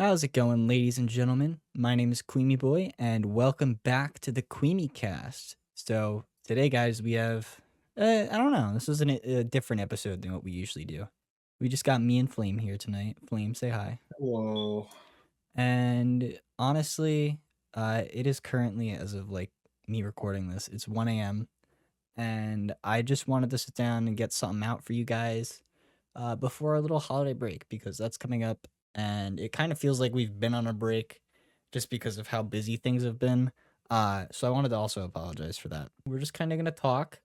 How's it going, ladies and gentlemen? My name is Cweemy Boy, and welcome back to the Cweemy Cast. So today, guys, we have I don't know. This is a different episode than what we usually do. We just got me and Flame here tonight. Flame, say hi. Whoa. And honestly, it is currently, as of like me recording this, it's 1 a.m. And I just wanted to sit down and get something out for you guys before our little holiday break because that's coming up, and it kind of feels like we've been on a break just because of how busy things have been. So I wanted to also apologize for that. We're just kind of gonna talk.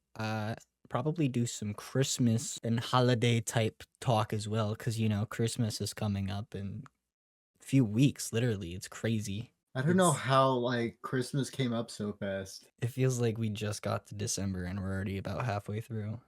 Probably do some Christmas and holiday type talk as well, because Christmas is coming up in a few weeks. Literally, it's crazy. I don't know It's how Christmas came up so fast. it feels like we just got to December and we're already about halfway through.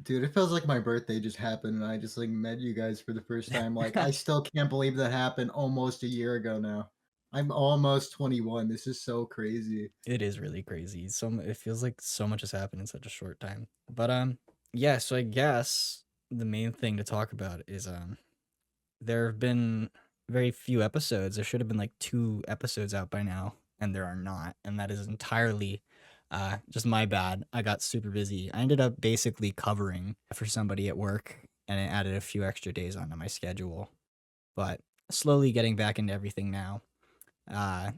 Dude, it feels like my birthday just happened and I just met you guys for the first time. I still can't believe that happened almost a year ago now. I'm almost 21. This is so crazy. It is really crazy. It feels like so much has happened in such a short time. But yeah, so I guess the main thing to talk about is there have been very few episodes. There should have been like 2 episodes out by now, and there are not. And that is entirely just my bad. I got super busy. I ended up basically covering for somebody at work, and it added a few extra days onto my schedule. But slowly getting back into everything now. Uh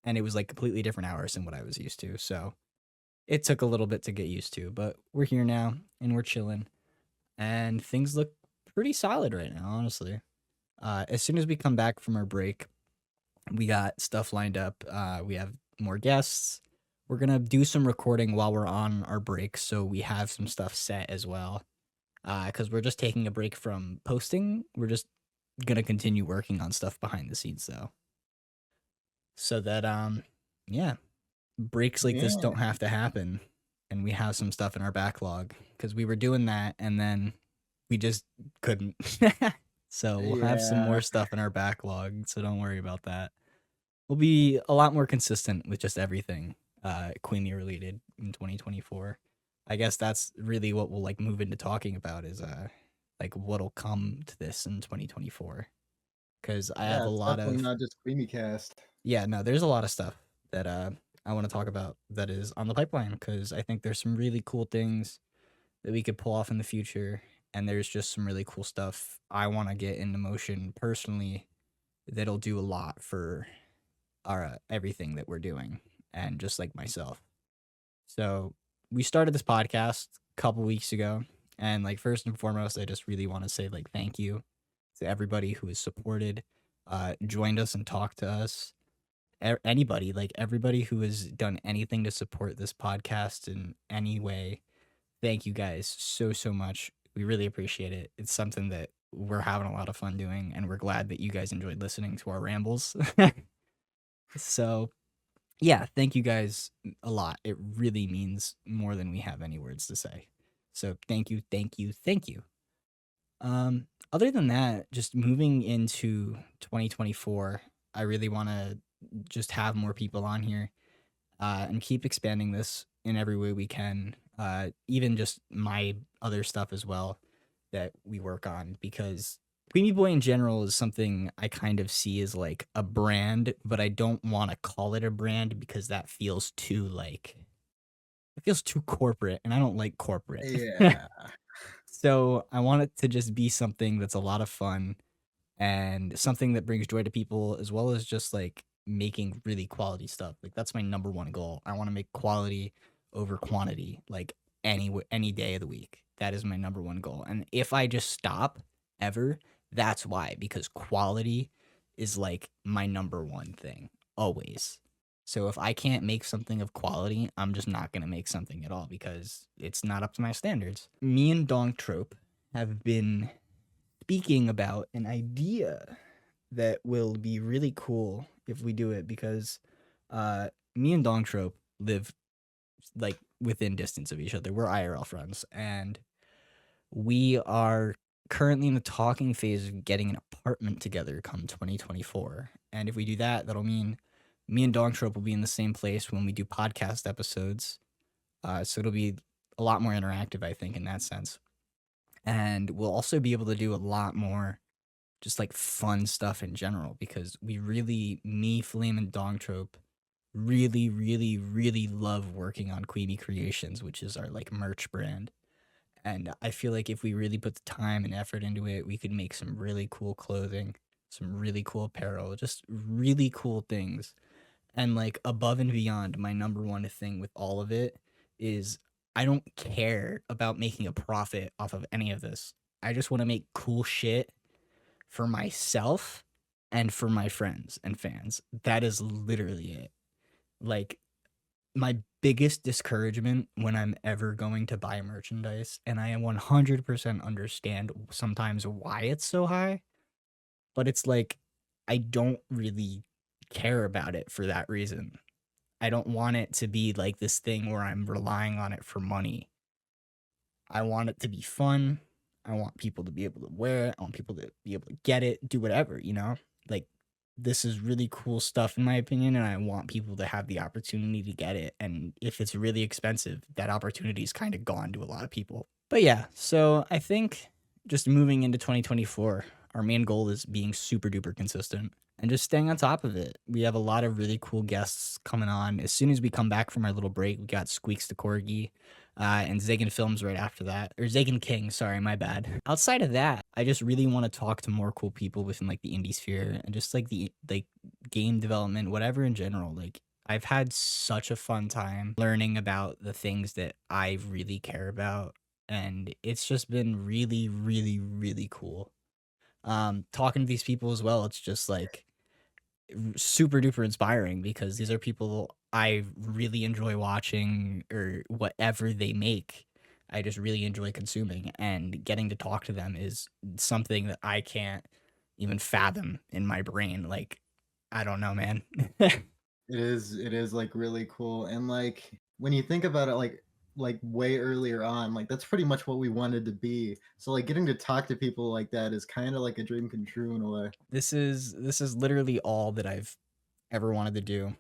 and it was like completely different hours than what I was used to. So it took a little bit to get used to, but we're here now and we're chilling, and things look pretty solid right now, honestly. As soon as we come back from our break, we got stuff lined up. We have more guests. We're gonna do some recording while we're on our break, so we have some stuff set as well. Because we're just taking a break from posting. We're just gonna continue working on stuff behind the scenes though, so that yeah, breaks like this Yeah. don't have to happen, and we have some stuff in our backlog because we were doing that and then we just couldn't. So we'll have some Yeah. more stuff in our backlog, so don't worry about that. We'll be a lot more consistent with just everything Queenie related in 2024. I guess that's really what we'll like move into talking about is like what'll come to this in 2024, because I have Yeah, a it's lot definitely of not just Creamy Cast. yeah, no, there's a lot of stuff that I want to talk about that is on the pipeline, because I think there's some really cool things that we could pull off in the future, and there's just some really cool stuff I want to get into motion personally that'll do a lot for our everything that we're doing, and just like myself. So we started this podcast a couple weeks ago, and like first and foremost, I just really want to say like thank you to everybody who has supported, joined us and talked to us, anybody, like everybody who has done anything to support this podcast in any way. Thank you guys so much. We really appreciate it. It's something that we're having a lot of fun doing, and we're glad that you guys enjoyed listening to our rambles. So yeah, thank you guys a lot. It really means more than we have any words to say. So thank you, thank you, thank you. Other than that, just moving into 2024, I really want to just have more people on here, and keep expanding this in every way we can. Even just my other stuff as well that we work on, because Queemy Boy in general is something I kind of see as like a brand, but I don't want to call it a brand because that feels too like it feels too corporate, and I don't like corporate. Yeah. So I want it to just be something that's a lot of fun and something that brings joy to people, as well as just like making really quality stuff. Like that's my number one goal. I want to make quality over quantity, like any day of the week. That is my number one goal. And if I just stop ever, that's why, because quality is like my number one thing always. So if I can't make something of quality, I'm just not going to make something at all because it's not up to my standards. Me and Dong Trope have been speaking about an idea that will be really cool if we do it, because me and Dong Trope live like within distance of each other. We're IRL friends, and we are currently in the talking phase of getting an apartment together come 2024. And if we do that, that'll mean me and Dong Trope will be in the same place when we do podcast episodes. So it'll be a lot more interactive, I think, in that sense. And we'll also be able to do a lot more just like fun stuff in general because we really, me, Flame, and Dongtrope really, really, really love working on Cweemy Creations, which is our like merch brand. And I feel like if we really put the time and effort into it, we could make some really cool clothing, some really cool apparel, just really cool things. And like above and beyond, my number one thing with all of it is I don't care about making a profit off of any of this. I just want to make cool shit for myself and for my friends and fans. That is literally it. Like my biggest discouragement when I'm ever going to buy merchandise, and I 100% understand sometimes why it's so high, but it's like I don't really care about it for that reason. I don't want it to be like this thing where I'm relying on it for money. I want it to be fun. I want people to be able to wear it. I want people to be able to get it, do whatever, you know? Like, this is really cool stuff, in my opinion, and I want people to have the opportunity to get it. And if it's really expensive, that opportunity is kind of gone to a lot of people. But yeah, so I think just moving into 2024, our main goal is being super duper consistent and just staying on top of it. We have a lot of really cool guests coming on. As soon as we come back from our little break, we got Squeaks the Corgi, and Zagan Films right after that. Or Zagan King, sorry, my bad. Outside of that, I just really want to talk to more cool people within like the indie sphere and just like the like game development, whatever in general. Like I've had such a fun time learning about the things that I really care about. And it's just been really, really, really cool. Talking to these people as well, it's just like super duper inspiring because these are people I really enjoy watching or whatever they make. I just really enjoy consuming, and getting to talk to them is something that I can't even fathom in my brain. Like, I don't know, man. It is like really cool. And like when you think about it, like way earlier on, like that's pretty much what we wanted to be. So like getting to talk to people like that is kind of like a dream come true in a way. This is literally all that I've ever wanted to do,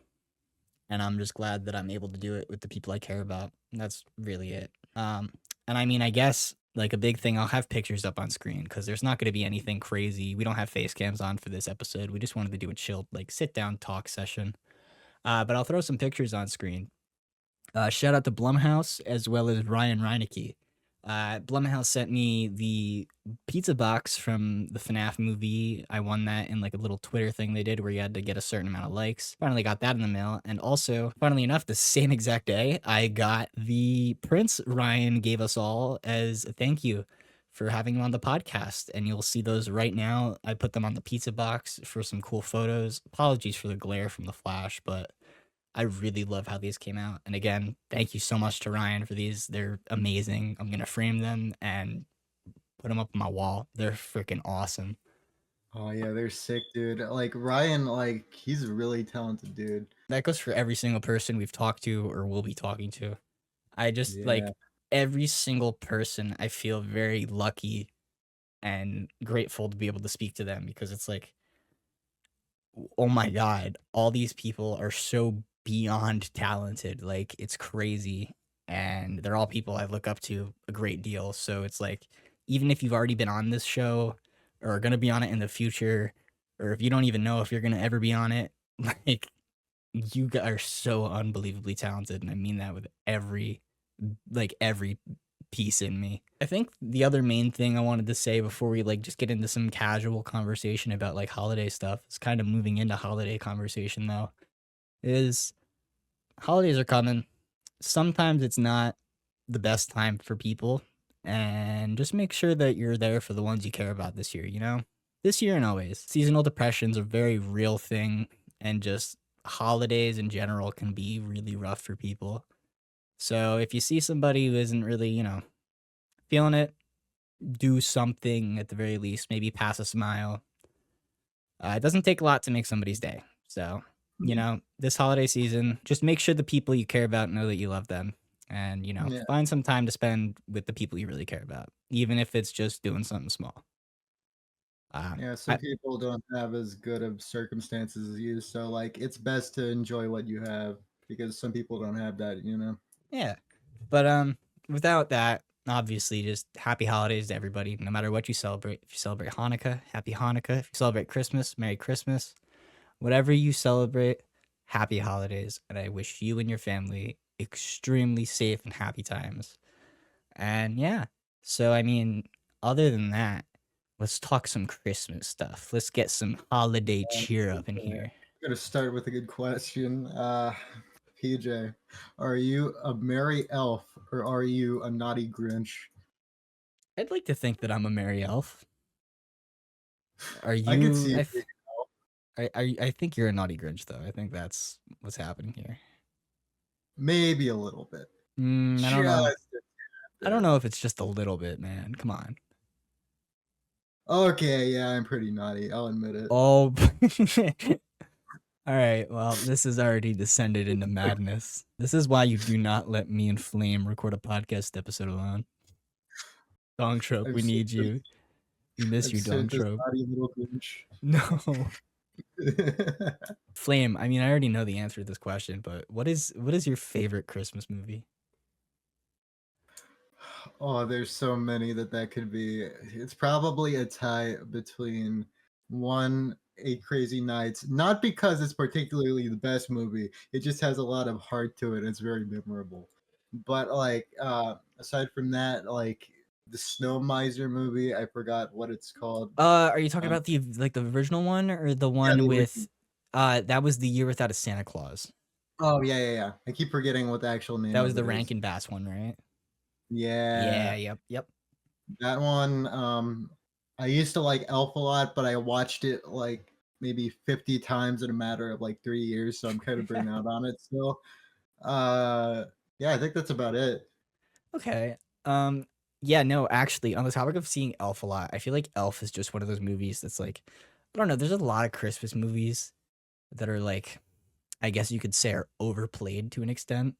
and I'm just glad that I'm able to do it with the people I care about. That's really it. And I mean, I guess like a big thing, I'll have pictures up on screen because there's not going to be anything crazy. We don't have face cams on for this episode. We just wanted to do a chilled, like sit down talk session. But I'll throw some pictures on screen. Shout out to Blumhouse as well as Ryan Reinecke. Blumhouse sent me the pizza box from the FNAF movie. I won that in like a little Twitter thing they did where you had to get a certain amount of likes. Finally got that in the mail. And also, funnily enough, the same exact day, I got the prints Ryan gave us all as a thank you for having him on the podcast. And you'll see those right now. I put them on the pizza box for some cool photos. Apologies for the glare from the flash, but I really love how these came out. And again, thank you so much to Ryan for these. They're amazing. I'm going to frame them and put them up on my wall. They're freaking awesome. Oh yeah, they're sick, dude. Like Ryan, like he's a really talented dude. That goes for every single person we've talked to or will be talking to. I just Yeah. like every single person, I feel very lucky and grateful to be able to speak to them because it's like, oh my God, all these people are so beyond talented. Like, it's crazy. And they're all people I look up to a great deal. So it's like, even if you've already been on this show or are going to be on it in the future, or if you don't even know if you're going to ever be on it, like, you guys are so unbelievably talented. And I mean that with every piece in me. I think the other main thing I wanted to say before we like just get into some casual conversation about like holiday stuff, is kind of moving into holiday conversation though, is holidays are coming. Sometimes it's not the best time for people, and just make sure that you're there for the ones you care about this year, you know? This year and always. Seasonal depression's a very real thing, and just holidays in general can be really rough for people. So if you see somebody who isn't really, feeling it, do something at the very least. Maybe pass a smile. It doesn't take a lot to make somebody's day. So, this holiday season, just make sure the people you care about know that you love them. And, Yeah. find some time to spend with the people you really care about, even if it's just doing something small. Yeah, some I, people don't have as good of circumstances as you, so like it's best to enjoy what you have because some people don't have that. yeah. But without that, obviously, just happy holidays to everybody, no matter what you celebrate. If you celebrate Hanukkah, happy Hanukkah. If you celebrate Christmas, Merry Christmas. Whatever you celebrate, happy holidays. And I wish you and your family extremely safe and happy times. And yeah, so I mean, other than that, let's talk some Christmas stuff. Let's get some holiday cheer up in I'm here. gonna start with a good question. PJ, are you a merry elf or are you a naughty Grinch? I'd like to think that I'm a merry elf. Are I could you? see you. I think you're a naughty Grinch, though. I think that's what's happening here. Maybe a little bit. I Just don't know. a I don't bit. know if it's just a little bit, man. Come on. Okay, yeah, I'm pretty naughty. I'll admit it. Oh, all right. Well, this has already descended into Like, madness. This is why you do not let me and Flame record a podcast episode alone. Dong Trope, I'm we need such, you. We miss I'm you, Dong such a Trope. naughty little Grinch. No. Flame, I mean, I already know the answer to this question, but what is your favorite Christmas movie? Oh, there's so many that could be. It's probably a tie between one, Eight Crazy Nights, not because it's particularly the best movie. It just has a lot of heart to it. It's very memorable. But like aside from that, like the Snow Miser movie, I forgot what it's called. Are you talking Um, about the original one or the yeah, one the original. with that was The Year Without a Santa Claus. Oh yeah, yeah, yeah. I keep forgetting what the actual name That was of the it is. Rankin Bass one, right? Yeah, Yeah, yep. that one. I used to like Elf a lot, but I watched it like maybe 50 times in a matter of like 3 years, so I'm kind of burnt out on it still. Uh, yeah, I think that's about it. Okay. Um yeah, no, actually, on the topic of seeing Elf a lot, I feel like Elf is just one of those movies that's like I don't know, there's a lot of Christmas movies that are like I guess you could say are overplayed to an extent,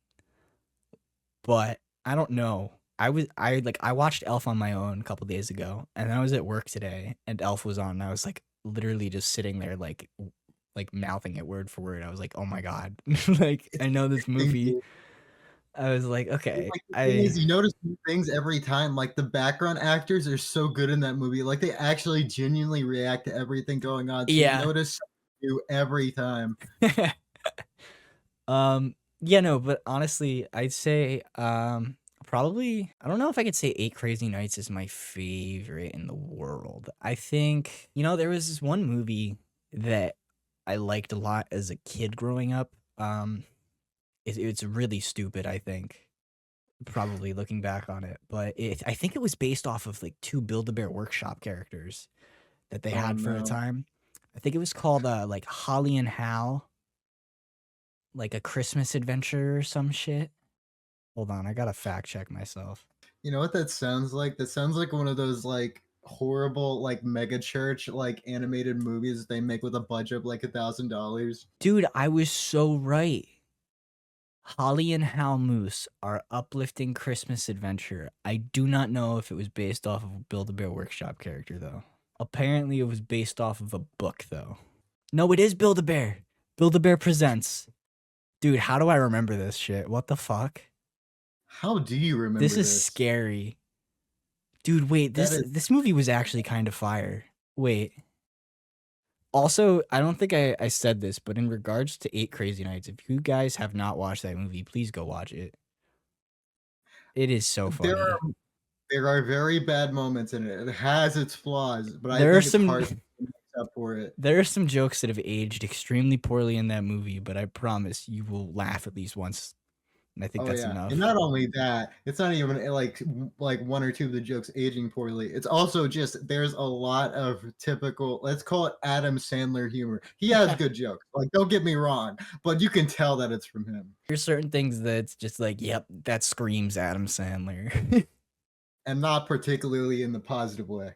but I don't know. I watched Elf on my own a couple days ago, and I was at work today, and Elf was on, and I was like literally just sitting there like mouthing it word for word. I was like, oh my god, like It's I know this thing, movie. dude. I was like, And, okay, like the thing I is, you notice new things every time. Like the background actors are so good in that movie. Like they actually genuinely react to everything going on. So you yeah. notice something new every time. Yeah, no, but honestly, I'd say probably I don't know if I could say Eight Crazy Nights is my favorite in the world. I think, there was this one movie that I liked a lot as a kid growing up. It's really stupid, I think, probably looking back on it, but I think it was based off of like two Build-A-Bear Workshop characters that they Oh had for a no. time. I think it was called like Holly and Hal, like a Christmas adventure or some shit. Hold on, I gotta fact check myself. You know what that sounds like? That sounds like one of those like horrible like mega church like animated movies they make with a budget of like $1,000. Dude, I was so right. Holly and Hal Moose, our uplifting Christmas adventure. I do not know if it was based off of a Build-A-Bear Workshop character, though. Apparently, it was based off of a book, though. No, it is Build-A-Bear. Build-A-Bear Presents. Dude, how do I remember this shit? What the fuck? How do you This remember is this? scary. Dude, wait, That is this movie was actually kind of fire. Wait. Also, I don't think I said this, but in regards to Eight Crazy Nights, if you guys have not watched that movie, please go watch it. It is so there funny. are there are very bad moments in it. It has its flaws, but I There are think it's some hard to make up for it. there are some jokes that have aged extremely poorly in that movie, but I promise you will laugh at least once, and I think Oh that's yeah, and enough. not only that, it's not even like one or two of the jokes aging poorly. It's also just there's a lot of typical, let's call it Adam Sandler humor. He has good jokes. Like don't get me wrong, but you can tell that it's from him, There's certain things that's just like, yep, that screams Adam Sandler. and not particularly in the positive way.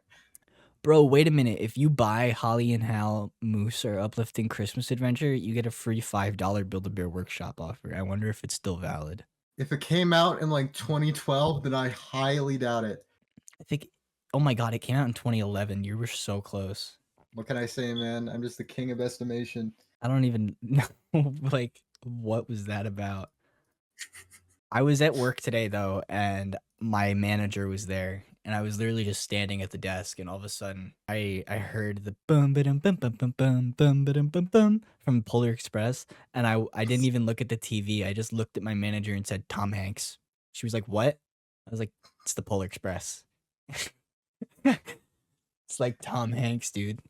Bro, wait a minute. If you buy Holly and Hal Moose or Uplifting Christmas Adventure, you get a free $5 Build-A-Bear Workshop offer. I wonder if it's still valid. If it came out in like 2012, then I highly doubt it. I think, oh my God, it came out in 2011. You were so close. What can I say, man? I'm just the king of estimation. I don't even know, like, what was that about? I was at work today though, and my manager was there, and I was literally just standing at the desk, and all of a sudden, I heard the bum ba dum bum bum bum bum bum ba dum bum bum from Polar Express, and I didn't even look at the TV. I just looked at my manager and said Tom Hanks. She was like, "What?" I was like, "It's the Polar Express." It's like Tom Hanks, dude.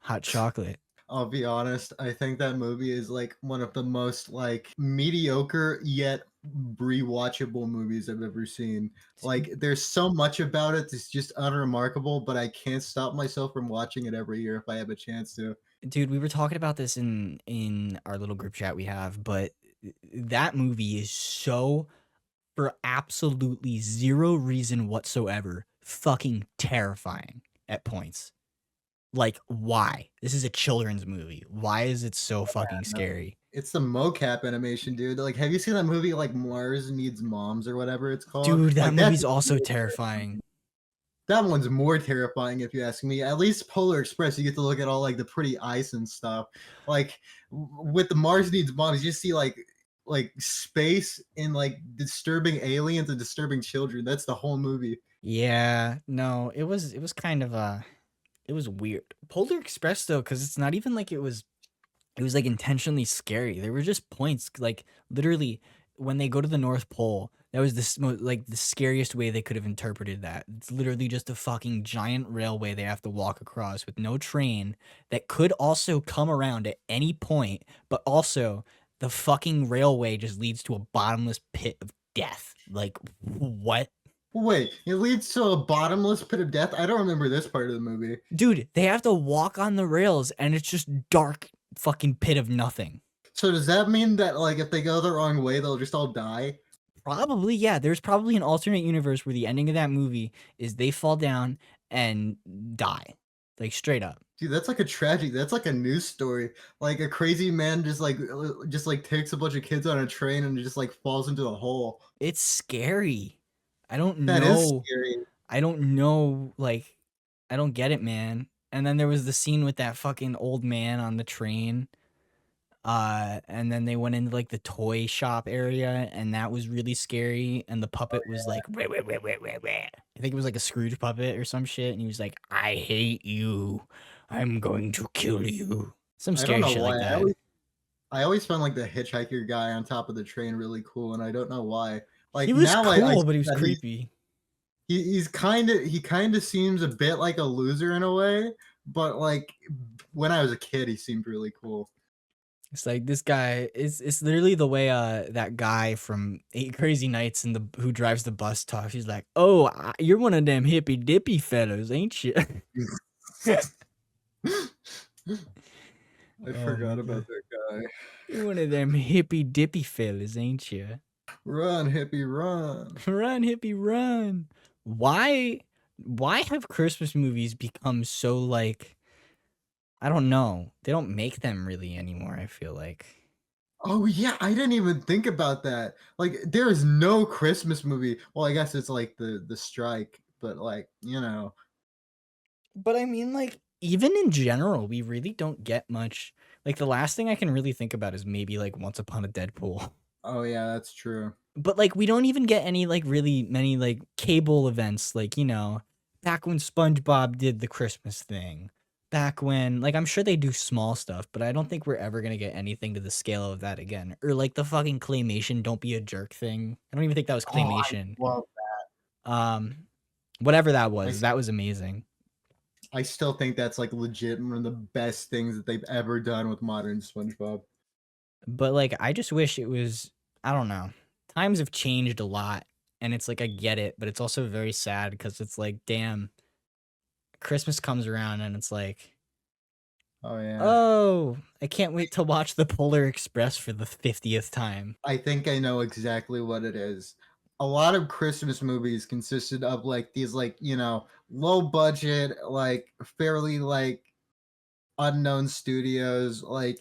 Hot chocolate. I'll be honest, I think that movie is like one of the most like mediocre yet rewatchable movies I've ever seen. Like there's so much about it that's just unremarkable, but I can't stop myself from watching it every year if I have a chance to. Dude, we were talking about this in our little group chat we have, but that movie is so, for absolutely zero reason whatsoever, fucking terrifying at points. Like, why? This is a children's movie. Why is it so fucking No, scary? it's the mocap animation, dude. Like, have you seen that movie like Mars Needs Moms or whatever it's called? Dude, that Like that's movie's also terrifying. that one's more terrifying if you ask me. At least Polar Express, you get to look at all like the pretty ice and stuff. Like with the Mars Needs Moms, you see like space and like disturbing aliens and disturbing children. That's the whole movie. Yeah, no, it was kind of it was weird. Polar Express though, because it's not even like it was like intentionally scary. There were just points like literally when they go to the North Pole. That was like the scariest way they could have interpreted that. It's literally just a fucking giant railway they have to walk across with no train that could also come around at any point, but also the fucking railway just leads to a bottomless pit of death. Like what? Wait, it leads to a bottomless pit of death. I don't remember this part of the movie. Dude, they have to walk on the rails and it's just dark fucking pit of nothing. So does that mean that like if they go the wrong way, they'll just all die? Probably, yeah. There's probably an alternate universe where the ending of that movie is they fall down and die. Like straight up. Dude, that's like a tragedy. That's like a news story. Like a crazy man just like takes a bunch of kids on a train and just like falls into a hole. It's scary. I don't That is know. scary. I don't know. Like, I don't get it, man. And then there was the scene with that fucking old man on the train. And then they went into like the toy shop area, and that was really scary. And the puppet was like, "Wah, wah, wah, wah, wah, wah." I think it was like a Scrooge puppet or some shit, and he was like, "I hate you. I'm going to kill you." Some I don't scary know shit why. like I that. always I always found like the hitchhiker guy on top of the train really cool, and I don't know why. He Like was now I cool, see but he was that creepy. he's kind of seems a bit like a loser in a way, but like when I was a kid, he seemed really cool. It's like this guy. It's literally the way that guy from Eight Crazy Nights and the who drives the bus talks. He's like, "Oh, you're one of them hippy dippy fellows, ain't you?" I Oh my forgot god. about that guy. You're one of them hippy dippy fellas, ain't you? Run, hippie, run. Run, hippie, run. Why why have Christmas movies become so like I don't know. They don't make them really anymore, I feel like. Oh yeah, I didn't even think about that. Like there is no Christmas movie. Well, I guess it's like the strike, but like, But I mean like even in general, we really don't get much. Like the last thing I can really think about is maybe like Once Upon a Deadpool. oh yeah, that's true. But like we don't even get any like really many like cable events like back when SpongeBob did the Christmas thing, back when like I'm sure they do small stuff, but I don't think we're ever going to get anything to the scale of that again, or like the fucking claymation don't be a jerk thing. I don't even think that was Oh, I claymation. love um Whatever I that was amazing. I still think that's like legit one of the best things that they've ever done with modern SpongeBob. But like I just wish it was, I don't know, times have changed a lot, and it's like I get it, but it's also very sad because it's like damn, Christmas comes around and it's like, Oh yeah. oh, I can't wait to watch the Polar Express for the 50th time. I think I know exactly what it is. A lot of Christmas movies consisted of like these like, low budget, like fairly like unknown studios, like,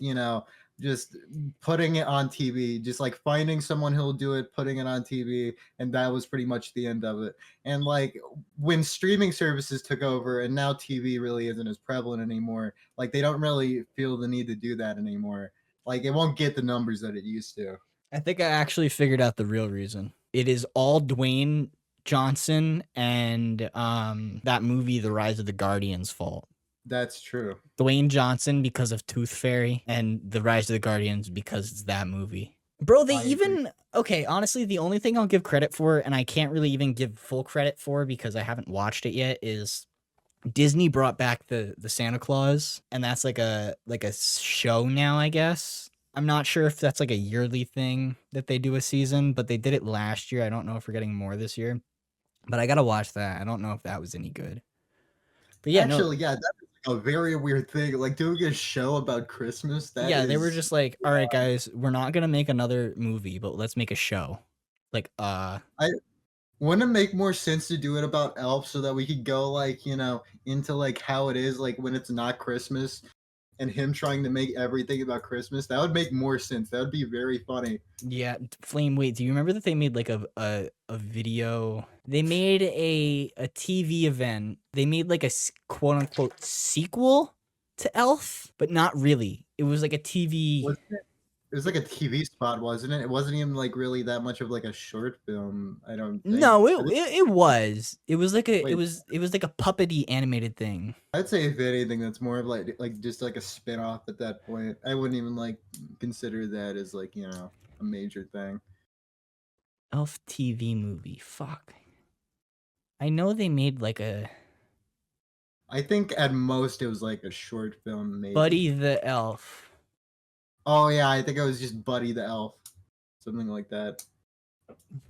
just putting it on TV, just like finding someone who'll do it, putting it on TV, and that was pretty much the end of it. And like when streaming services took over and now TV really isn't as prevalent anymore, like they don't really feel the need to do that anymore. Like it won't get the numbers that it used to. I think I actually figured out the real reason. It is all Dwayne Johnson and that movie The Rise of the Guardians fault. That's true. Dwayne Johnson because of Tooth Fairy and The Rise of the Guardians because it's that movie. Bro, they I agree. even okay, honestly, the only thing I'll give credit for, and I can't really even give full credit for because I haven't watched it yet, is Disney brought back the Santa Claus, and that's like a show now, I guess. I'm not sure if that's like a yearly thing that they do a season, but they did it last year. I don't know if we're getting more this year, but I gotta watch that. I don't know if that was any good. But yeah, no, Actually, yeah, that is like a very weird thing. Like doing a show about Christmas, that yeah, they were is just like, all right, guys, we're not gonna make another movie, but let's make a show. Like, I wouldn't it make more sense to do it about elves so that we could go like, into like how it is like when it's not Christmas and him trying to make everything about Christmas? That would make more sense. That would be very funny. yeah, Flame. Wait, do you remember that they made like a video? They made a TV event. They made like a quote unquote sequel to Elf, but not really. It was like a TV. Wasn't it? It was like a TV spot, wasn't it? It wasn't even like really that much of like a short film, I don't think. No, I think it was. It was like a wait, it was like a puppety animated thing. I'd say if anything, that's more of like just like a spin-off at that point. I wouldn't even like consider that as like, a major thing. Elf TV movie. Fuck. I know they made like a I think at most it was like a short film, maybe. Buddy the Elf. Oh yeah, I think it was just Buddy the Elf, something like that.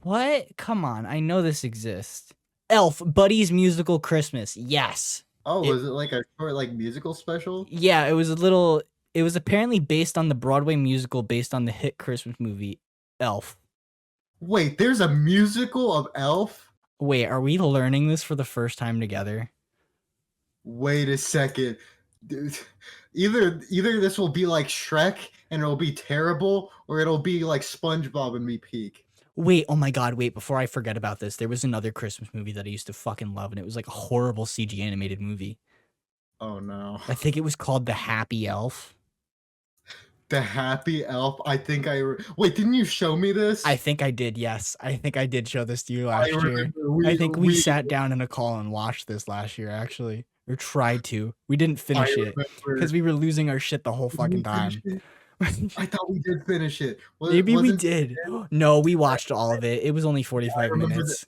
What? Come on, I know this exists. Elf, Buddy's Musical Christmas. Yes. Oh, It was it like a short like musical special? yeah, it was a little it was apparently based on the Broadway musical based on the hit Christmas movie Elf. Wait, there's a musical of Elf? Wait, are we learning this for the first time together? Wait a second. Dude, either this will be like Shrek and it'll be terrible, or it'll be like SpongeBob and me peak. Wait, oh my god, wait, before I forget about this, there was another Christmas movie that I used to fucking love and it was like a horrible CG animated movie. Oh no. I think it was called The Happy Elf. The Happy Elf. I think wait, didn't you show me I this? think I did, yes. I think I did show this to you I last year. remember I we think we we sat down in a call and watched this last year, actually. Or tried to. We didn't I finish it because remember. we were losing our shit the whole Did we fucking finish time. it? I thought we did finish it. Maybe we Wasn't did. No, we I, watched all of it. It was only I 45 remember that minutes.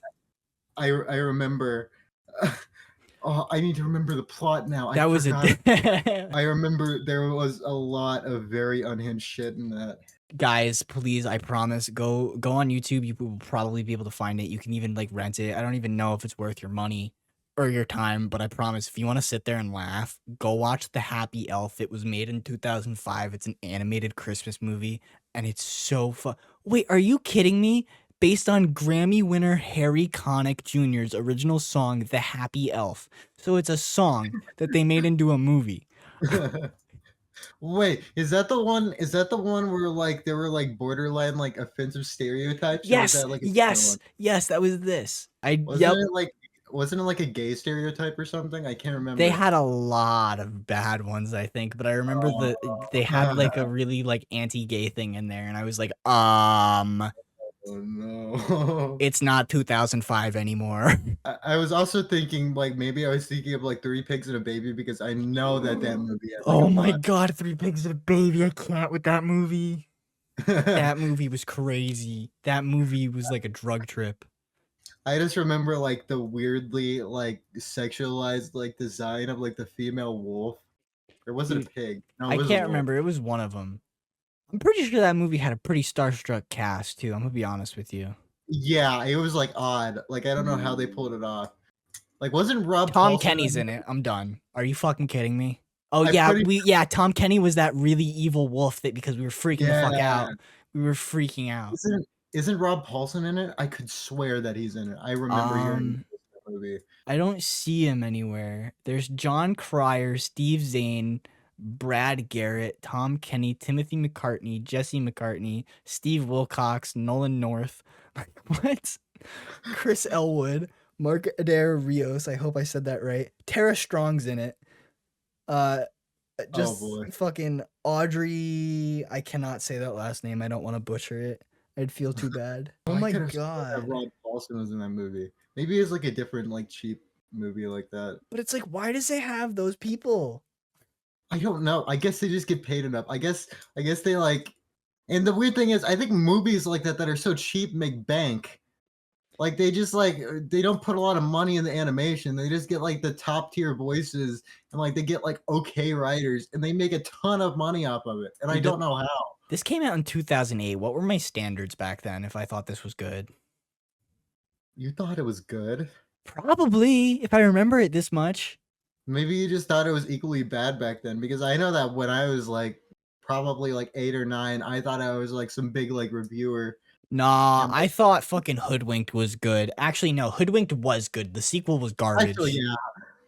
I remember oh, I need to remember the plot now. I That was forgot. a I remember there was a lot of very unhinged shit in that. guys, please, I promise, go on YouTube. You will probably be able to find it. You can even like rent it. I don't even know if it's worth your money or your time, but I promise if you want to sit there and laugh, go watch The Happy Elf. It was made in 2005. It's an animated Christmas movie and it's so fun. Wait, are you kidding me? Based on Grammy winner Harry Connick Jr.'s original song The Happy Elf. So it's a song that they made into a movie. Wait, is that the one? Is that the one where like there were like borderline like offensive stereotypes, or was Yes, that like a different yes, one? yes, that was this. I Wasn't yep. it like wasn't it like a gay stereotype or something? I can't They remember. had a lot of bad ones, I think, but I remember they had Oh, like a really like anti-gay thing in there, and I was like, oh no. it's not 2005 anymore. I was also thinking like maybe I was thinking of like Three Pigs and a Baby because I know that that movie has like a Oh my lot. god, Three Pigs and a Baby! I can't with that movie. That movie was crazy. That movie was like a drug trip. I just remember like the weirdly like sexualized like design of like the female wolf. Or was it a Dude, pig? No, it I was a can't wolf. remember. It was one of them. I'm pretty sure that movie had a pretty starstruck cast too. I'm gonna be honest with you. Yeah, it was like odd. Like I don't know how they pulled it off. Like wasn't Rob Tom Paulson Kenny's in in it? it. I'm done. Are you fucking kidding me? Oh I'm yeah, pretty Tom Kenny was that really evil wolf that because we were freaking the fuck yeah. out. We were freaking out. Isn't Rob Paulson in it? I could swear that he's in it. I remember hearing Um, this movie. I don't see him anywhere. There's John Cryer, Steve Zahn, Brad Garrett, Tom Kenny, Timothy McCartney, Jesse McCartney, Steve Wilcox, Nolan North. What? Chris Elwood, Mark Adair Rios. I hope I said that right. Tara Strong's in it. Uh, Oh just boy. fucking Audrey. I cannot say that last name. I don't want to butcher it. I'd feel too bad. Oh I my could have sworn that god. Rod Paulson was in that movie. Maybe it's like a different, like cheap movie like that. But it's like, why does it have those people? I don't know. I guess they just get paid enough. I guess they like and the weird thing is I think movies like that are so cheap make bank. Like they just like they don't put a lot of money in the animation. They just get like the top tier voices and like they get like okay writers and they make a ton of money off of it. And I Dude, don't know how. this came out in 2008. What were my standards back then if I thought this was good? You thought it was good. Probably, if I remember it this much. Maybe you just thought it was equally bad back then because I know that when I was like probably like 8 or 9, I thought I was like some big like reviewer. Nah, And I thought fucking Hoodwinked was good. Actually, no, Hoodwinked was good. The sequel was actually, garbage. yeah,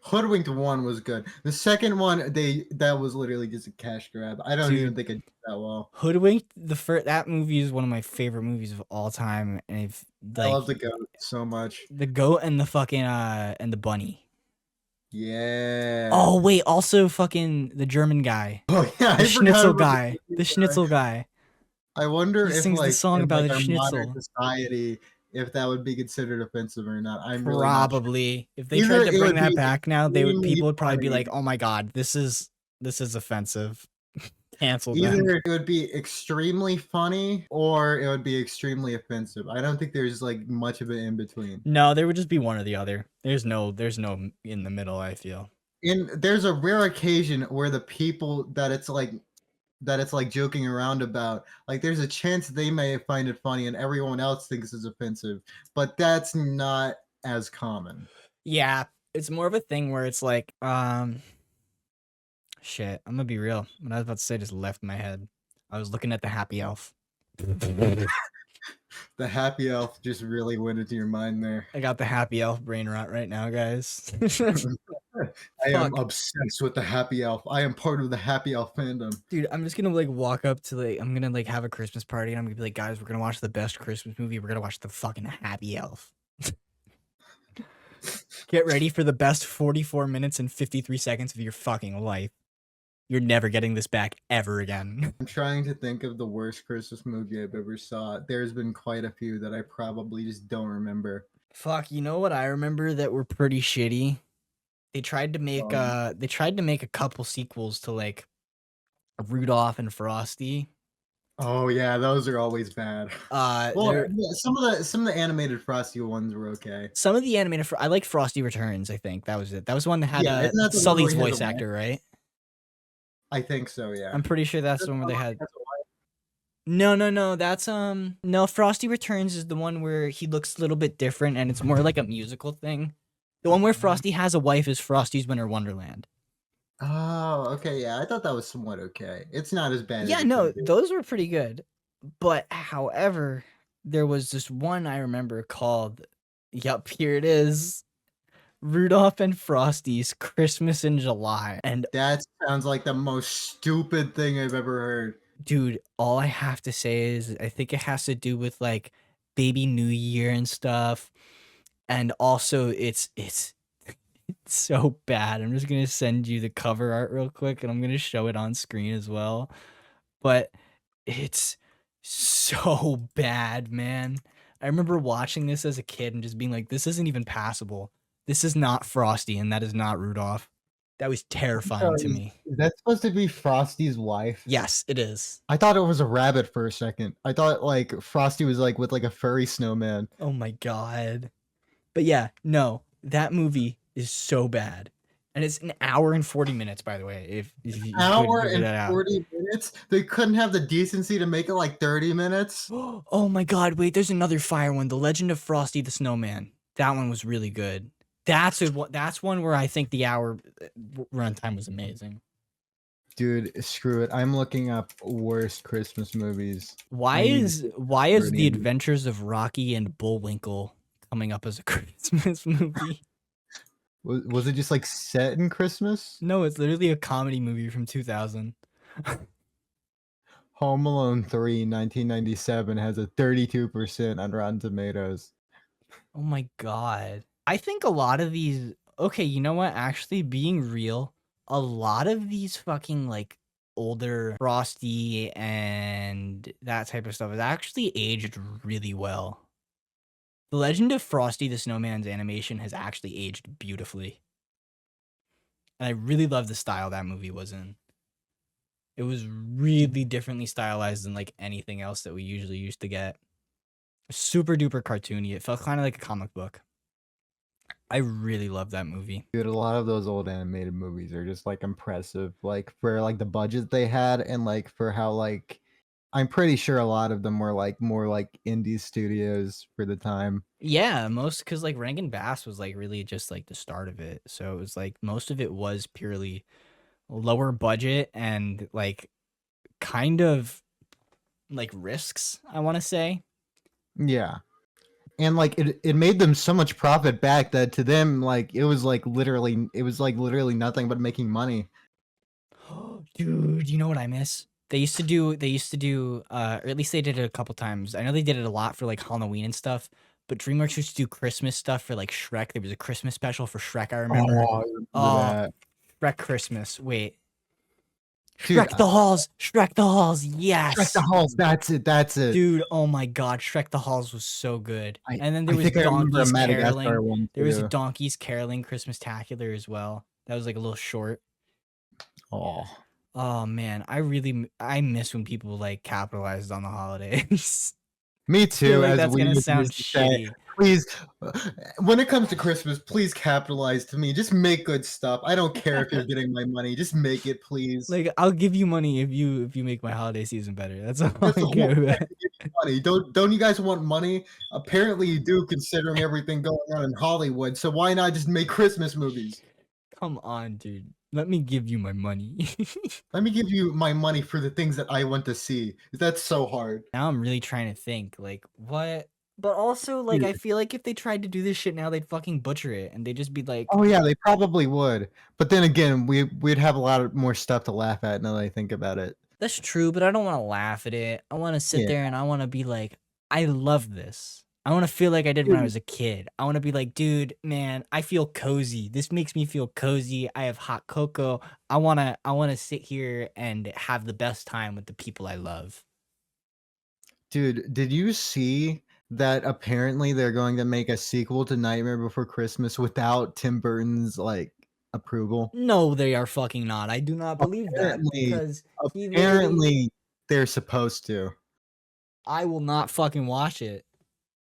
Hoodwinked one was good. The second one, that was literally just a cash grab. I don't even Dude, think it did that well. Hoodwinked, that movie is one of my favorite movies of all time. And if I like love the goat so much. the goat and the fucking and the bunny. Yeah. Oh wait, also fucking the German guy. Oh yeah, The I forgot Schnitzel about guy. the The guy. Schnitzel guy. I wonder He if sings the like song in about like the our modern schnitzel. society, if that would be considered offensive or not. I'm really not sure. Probably. If they Either tried to it bring would that be back now, extremely people would probably be funny. like, "Oh my god, this is offensive." Cancel them. Either it would be extremely funny or it would be extremely offensive. I don't think there's like much of it in between. No, there would just be one or the other. There's no in the middle, I feel. And there's a rare occasion where the people that it's like joking around about, like there's a chance they may find it funny and everyone else thinks it's offensive, but that's not as common. Yeah, it's more of a thing where it's like, shit, I'm gonna be real. What I was about to say just left my head. I was looking at the Happy Elf. The happy elf just really went into your mind there. I got the Happy Elf brain rot right now, guys. I am Fuck. obsessed with the happy elf. I am part of the happy elf fandom. Dude, I'm just gonna like walk up to I'm gonna like have a Christmas party and I'm gonna be like, guys, we're gonna watch the best Christmas movie. We're gonna watch the fucking Happy Elf. Get ready for the best 44 minutes and 53 seconds of your fucking life. You're never getting this back ever again. I'm trying to think of the worst Christmas movie I've ever saw. There's been quite a few that I probably just don't remember. Fuck, you know what I remember that were pretty shitty? Um, They tried to make a couple sequels to like Rudolph and Frosty. oh yeah, those are always bad. Well, There yeah, some of the animated Frosty ones were okay. some of the animated I like Frosty Returns, I think. That was it. That was the one that had Yeah, isn't that the one where Sully's he has a voice wife? actor, right? I think so. Yeah. I'm pretty sure that's That's the one where the they one had he has a wife? no, that's no, Frosty Returns is the one where he looks a little bit different and it's more like a musical thing. The one where Frosty has a wife is Frosty's Winter Wonderland. Oh, okay. Yeah, I thought that was somewhat okay. It's not as bad as Yeah, it no, could be. those were pretty good. But however, there was this one I remember called, yep, here it is, Rudolph and Frosty's Christmas in July. And That sounds like the most stupid thing I've ever heard. dude, all I have to say is I think it has to do with like baby New Year and stuff. And also it's so bad. I'm just gonna send you the cover art real quick and I'm gonna show it on screen as well. But it's so bad, man. I remember watching this as a kid and just being like, this isn't even passable. This is not Frosty and that is not Rudolph. That was So terrifying to me. is that supposed to be Frosty's wife? Yes, it is. I thought it was a rabbit for a second. I thought like Frosty was like with like a furry snowman. Oh my god. But yeah, no, that movie is so bad. And it's an hour and 40 minutes, by the way, if you could Hour figure and that out. 40 minutes? They couldn't have the decency to make it like 30 minutes? Oh my god, wait, there's another fire one, The Legend of Frosty the Snowman. That one was really good. That's one where I think the hour runtime was amazing. Dude, screw it. I'm looking up worst Christmas movies. Why I need to is see why is The 30. Adventures of Rocky and Bullwinkle coming up as a Christmas movie? Was it just like set in Christmas? No, it's literally a comedy movie from 2000. Home Alone 3, 1997 has a 32% on Rotten Tomatoes. Oh my god. I think a lot of these okay, you know what? Actually being real, a lot of these fucking like older Frosty and that type of stuff has actually aged really well. The Legend of Frosty the Snowman's animation has actually aged beautifully. And I really love the style that movie was in. It was really differently stylized than like anything else that we usually used to get. Super duper cartoony. It felt kind of like a comic book. I really love that movie. Dude, a lot of those old animated movies are just like impressive, like for like the budget they had and like for how like I'm pretty sure a lot of them were like more like indie studios for the time. Yeah, most because like Rankin Bass was like really just like the start of it. So it was like most of it was purely lower budget and like kind of like risks, I want to say. Yeah. And like it made them so much profit back that to them like it was like literally nothing but making money. Dude, you know what I miss? They used to do or at least they did it a couple times. I know they did it a lot for like Halloween and stuff, but DreamWorks used to do Christmas stuff for like Shrek. There was a Christmas special for Shrek, I remember. Oh, I remember Oh, that. Shrek Christmas. Wait. Dude, Shrek the Halls. Shrek the Halls. Shrek the Yes. Halls, that's it. Dude, oh my god, Shrek the Halls was so good. I And then there I was think I remember a Donkeys Madagascar Caroling. one There was a too. Donkeys Caroling Christmas Tacular as well. That was like a little short. Oh. Oh man, I miss when people like capitalized on the holidays. Me Feel too, like as that's we gonna used sound to say. shitty. Please, when it comes to Christmas, please capitalize to me. Just make good stuff. I don't care if you're getting my money. Just make it, please. Like I'll give you money if you make my holiday season better. That's all That's I the whole care point, about. to give you money. Don't you guys want money? Apparently you do, considering everything going on in Hollywood. So why not just make Christmas movies? Come on, dude. Let me give you my money. Let me give you my money for the things that I want to see. That's so hard. Now I'm really trying to think like what but also like Dude. I feel like if they tried to do this shit now they'd fucking butcher it and they'd just be like Oh yeah, they probably would. But then again, we'd have a lot of more stuff to laugh at now that I think about it. that's true, but I don't want to laugh at it. I want to sit Yeah. there and I want to be like, I love this. I want to feel like I did when I Dude, was a kid. I want to be like, dude, man, I feel cozy. This makes me feel cozy. I have hot cocoa. I want to sit here and have the best time with the people I love. dude, did you see that apparently they're going to make a sequel to Nightmare Before Christmas without Tim Burton's like approval? No, they are fucking not. I do not believe that Apparently, because he literally apparently they're supposed to. I will not fucking watch it.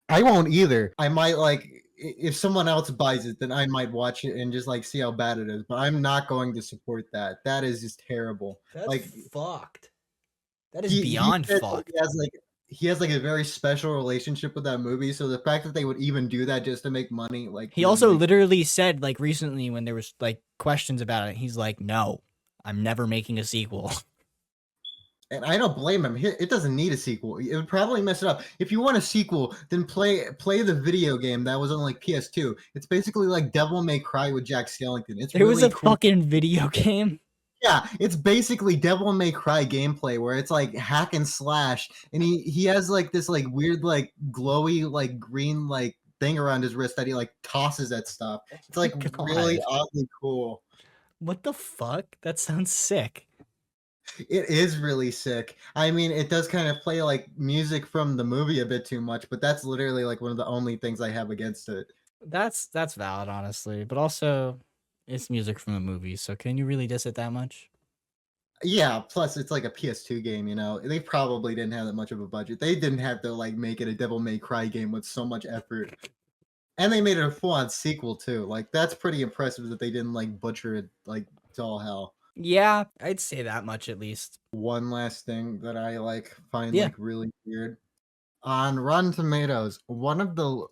I won't either. I might like if someone else buys it, then I might watch it and just like see how bad it is. But I'm not going to support that. That is just terrible. That's Like fucked. That is he beyond said that fucked. he has like a very special relationship with that movie. So the fact that they would even do that just to make money, like He really also like. literally said like recently when there was like questions about it, he's like, "No, I'm never making a sequel." And I don't blame him. It doesn't need a sequel. It would probably mess it up. If you want a sequel, then play the video game that was on like PS2. It's basically like Devil May Cry with Jack Skellington. It's There was really a cool. fucking video game. Yeah, it's basically Devil May Cry gameplay where it's like hack and slash, and he has like this like weird like glowy like green like thing around his wrist that he like tosses at stuff. It's like really God. oddly cool. What the fuck? That sounds sick. It is really sick. I mean, it does kind of play like music from the movie a bit too much, but that's literally like one of the only things I have against it. That's valid, honestly. But also it's music from the movie, so can you really diss it that much? Yeah, plus it's like a PS2 game, you know. They probably didn't have that much of a budget. They didn't have to like make it a Devil May Cry game with so much effort. And they made it a full-on sequel too. Like that's pretty impressive that they didn't like butcher it like to all hell. Yeah, I'd say that much at least. One last thing that I like find Yeah. like really weird. On Rotten Tomatoes, one of the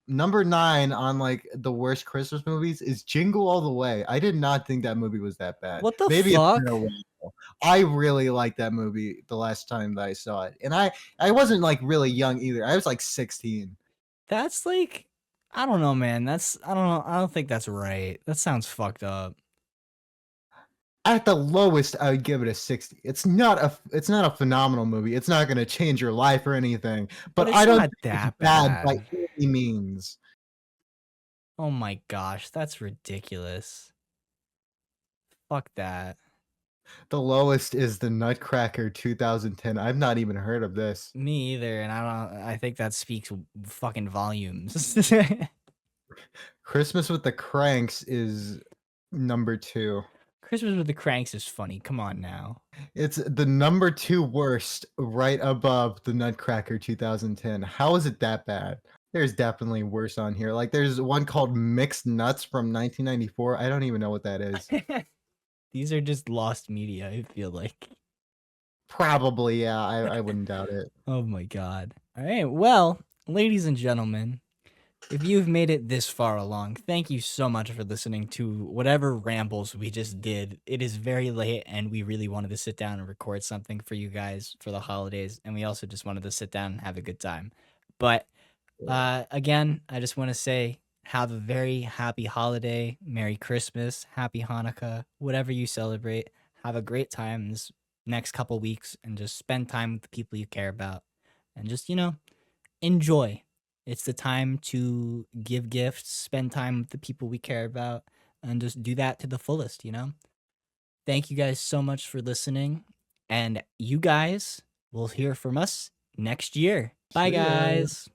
number 9 on like the worst Christmas movies is Jingle All the Way. I did not think that movie was that bad. What the Maybe it's fuck? been a while. I really liked that movie the last time that I saw it. And I wasn't like really young either. I was like 16. That's like I don't know, man. I don't know. I don't think that's right. That sounds fucked up. At the lowest, I would give it a 60. It's not a phenomenal movie. It's not going to change your life or anything, But but it's I don't not think it's that bad by bad. any means. Oh my gosh, that's ridiculous. Fuck that. The lowest is the Nutcracker 2010. I've not even heard of this. Me either, and I think that speaks fucking volumes. Christmas with the Cranks is number 2. Christmas with the Cranks is funny. Come on now. It's the number 2 worst, right above the Nutcracker 2010. How is it that bad? There's definitely worse on here. Like there's one called Mixed Nuts from 1994. I don't even know what that is. These are just lost media, I feel like. Probably, yeah. I wouldn't doubt it. Oh my god. All right. Well, ladies and gentlemen, if you've made it this far along, thank you so much for listening to whatever rambles we just did. It is very late, and we really wanted to sit down and record something for you guys for the holidays, and we also just wanted to sit down and have a good time. But again, I just want to say have a very happy holiday, Merry Christmas, Happy Hanukkah, whatever you celebrate. Have a great time this next couple weeks, and just spend time with the people you care about, and just enjoy. It's the time to give gifts, spend time with the people we care about, and just do that to the fullest. Thank you guys so much for listening. And you guys will hear from us next year. Bye, See ya. guys.